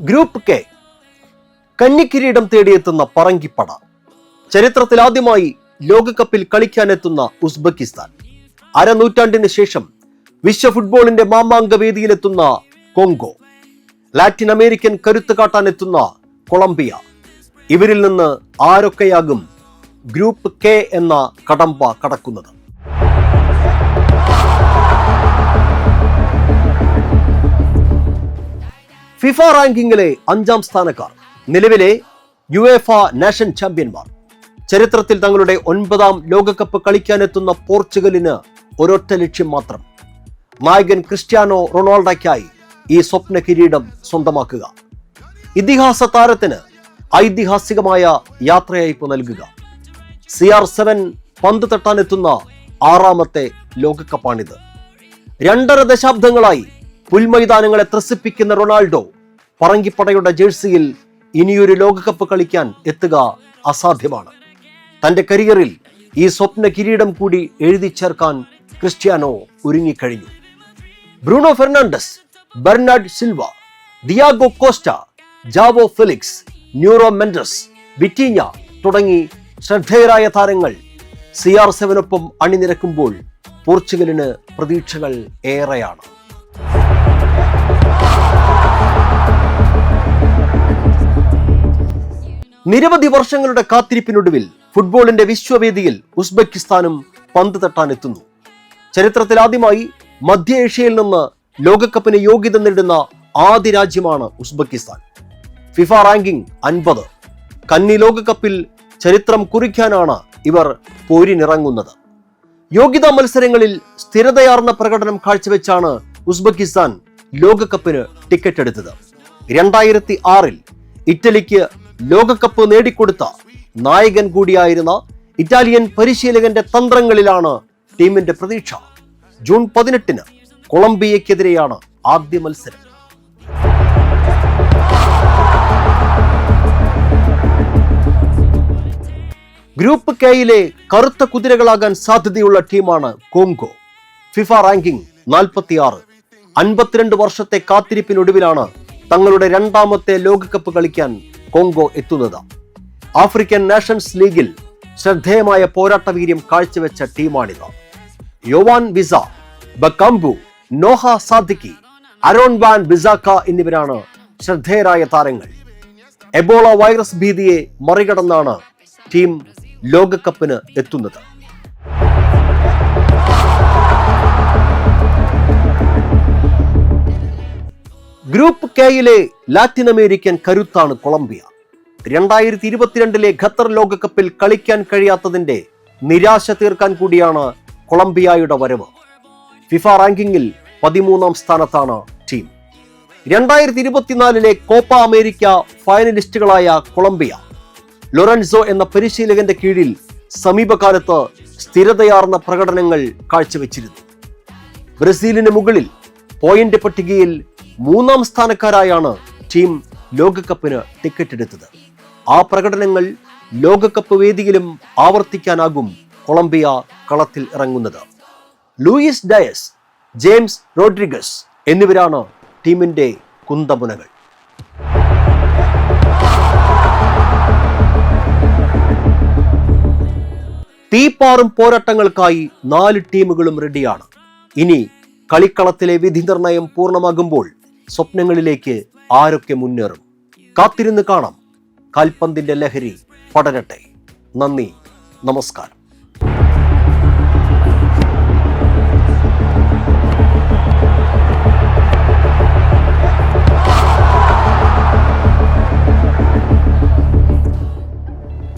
Group K കന്നിക്കിരീടം തേടിയെത്തുന്ന പറങ്കിപ്പട. ചരിത്രത്തിൽ ആദ്യമായി ലോകകപ്പിൽ കളിക്കാനെത്തുന്ന ഉസ്ബെക്കിസ്ഥാൻ. അരനൂറ്റാണ്ടിന് ശേഷം വിശ്വ ഫുട്ബോളിന്റെ മാമാങ്ക വേദിയിലെത്തുന്ന കോങ്കോ. ലാറ്റിൻ അമേരിക്കൻ കരുത്ത് കാട്ടാനെത്തുന്ന കൊളംബിയ. ഇവരിൽ നിന്ന് ആരൊക്കെയാകും ഗ്രൂപ്പ് കെ എന്ന കടമ്പ കടക്കുന്നത്? ഫിഫ റാങ്കിങ്ങിലെ 5-ാം സ്ഥാനക്കാർ, നിലവിലെ യുവേഫ നാഷൻ ചാമ്പ്യന്മാർ. ചരിത്രത്തിൽ തങ്ങളുടെ 9-ാം ലോകകപ്പ് കളിക്കാനെത്തുന്ന പോർച്ചുഗലിന് ഒരൊറ്റ ലക്ഷ്യം മാത്രം: നായകൻ ക്രിസ്ത്യാനോ റൊണാൾഡോയ്ക്കായി ഈ സ്വപ്ന കിരീടം സ്വന്തമാക്കുക. ഇതിഹാസ താരത്തിന് ഐതിഹാസികമായ യാത്രയയപ്പ് നൽകുക. CR7 പന്ത് തട്ടാനെത്തുന്ന 6ാമത്തെ ലോകകപ്പാണിത്. 2.5 ദശാബ്ദങ്ങളായി പുൽമൈതാനങ്ങളെ ത്രസിപ്പിക്കുന്ന റൊണാൾഡോ പറങ്കിപ്പടയുടെ ജേഴ്സിയിൽ ഇനിയൊരു ലോകകപ്പ് കളിക്കാൻ എത്തുക അസാധ്യമാണ്. തന്റെ കരിയറിൽ ഈ സ്വപ്ന കിരീടം കൂടി എഴുതി ചേർക്കാൻ ക്രിസ്ത്യാനോ ഒരുങ്ങിക്കഴിഞ്ഞു. Bruno Fernandes, Bernardo Silva, Diogo Costa, Joao Felix, Nuno Mendes, Vitinha തുടങ്ങി ശ്രദ്ധേയരായ താരങ്ങൾ CR7 അണിനിരക്കുമ്പോൾ പോർച്ചുഗലിന് പ്രതീക്ഷകൾ ഏറെയാണ്. നിരവധി വർഷങ്ങളുടെ കാത്തിരിപ്പിനൊടുവിൽ ഫുട്ബോളിന്റെ വിശ്വവേദിയിൽ ഉസ്ബെക്കിസ്ഥാനും പന്ത് തട്ടാനെത്തുന്നു. ചരിത്രത്തിൽ ആദ്യമായി മധ്യ ഏഷ്യയിൽ നിന്ന് ലോകകപ്പിന് യോഗ്യത നേടുന്ന ആദ്യ രാജ്യമാണ് ഉസ്ബെക്കിസ്ഥാൻ. FIFA ranking 50. കന്നി ലോകകപ്പിൽ ചരിത്രം കുറിക്കാനാണ് ഇവർ പോരിനിറങ്ങുന്നത്. യോഗ്യതാ മത്സരങ്ങളിൽ സ്ഥിരതയാർന്ന പ്രകടനം കാഴ്ചവെച്ചാണ് ഉസ്ബെക്കിസ്ഥാൻ ലോകകപ്പിന് ടിക്കറ്റ് എടുത്തത്. 2006 ഇറ്റലിക്ക് ലോകകപ്പ് നേടിക്കൊടുത്ത നായകൻ കൂടിയായിരുന്ന ഇറ്റാലിയൻ പരിശീലകന്റെ തന്ത്രങ്ങളിലാണ് ടീമിന്റെ പ്രതീക്ഷ. ജൂൺ 18 കൊളംബിയക്കെതിരെയാണ് ആദ്യ മത്സരം. ഗ്രൂപ്പ് കെയിലെ കറുത്ത കുതിരകളാകാൻ സാധ്യതയുള്ള ടീമാണ് കോങ്കോ. FIFA ranking 46. 52 വർഷത്തെ കാത്തിരിപ്പിനൊടുവിലാണ് തങ്ങളുടെ 2ാമത്തെ ലോകകപ്പ് കളിക്കാൻ കോങ്കോ എത്തുന്നത്. ആഫ്രിക്കൻ നാഷൻസ് ലീഗിൽ ശ്രദ്ധേയമായ പോരാട്ട വീര്യം കാഴ്ചവെച്ച ടീമാണിത്. Yoane Wissa, Bakambu, Noah Sadiki, Aaron Wan Bissaka എന്നിവരാണ് ശ്രദ്ധേയരായ താരങ്ങൾ. എബോള വൈറസ് ഭീതിയെ മറികടന്നാണ് ടീം ലോകകപ്പിന് എത്തുന്നത്. ഗ്രൂപ്പ് കെയിലെ ലാറ്റിൻ അമേരിക്കൻ കരുത്താണ് കൊളംബിയ. 2022 ഖത്തർ ലോകകപ്പിൽ കളിക്കാൻ കഴിയാത്തതിന്റെ നിരാശ തീർക്കാൻ കൂടിയാണ് കൊളംബിയയുടെ വരവ്. ഫിഫ റാങ്കിങ്ങിൽ 13-ാം സ്ഥാനത്താണ് ടീം. 2024 കോപ്പ അമേരിക്ക ഫൈനലിസ്റ്റുകളായ കൊളംബിയ ലൊറൻസോ എന്ന പരിശീലകന്റെ കീഴിൽ സമീപകാലത്ത് സ്ഥിരതയാർന്ന പ്രകടനങ്ങൾ കാഴ്ചവെച്ചിരുന്നു. ബ്രസീലിന് മുകളിൽ പോയിന്റ് പട്ടികയിൽ 3-ാം സ്ഥാനക്കാരായാണ് ടീം ലോകകപ്പിന് ടിക്കറ്റ് എടുത്തത്. ആ പ്രകടനങ്ങൾ ലോകകപ്പ് വേദിയിലും ആവർത്തിക്കാനാകും കൊളംബിയ കളത്തിൽ ഇറങ്ങുന്നത്. ലൂയിസ് ഡയസ്, ജെയിംസ് റോഡ്രിഗസ് എന്നിവരാണ് ടീമിന്റെ കുന്തമുനകൾ. തീപ്പാറും പോരാട്ടങ്ങൾക്കായി 4 ടീമുകളും റെഡിയാണ്. ഇനി കളിക്കളത്തിലെ വിധി നിർണയം പൂർണ്ണമാകുമ്പോൾ സ്വപ്നങ്ങളിലേക്ക് ആരൊക്കെ മുന്നേറും? കാത്തിരുന്ന് കാണാം. കാൽപന്തിന്റെ ലഹരി പടരട്ടെ. നന്ദി, നമസ്കാരം.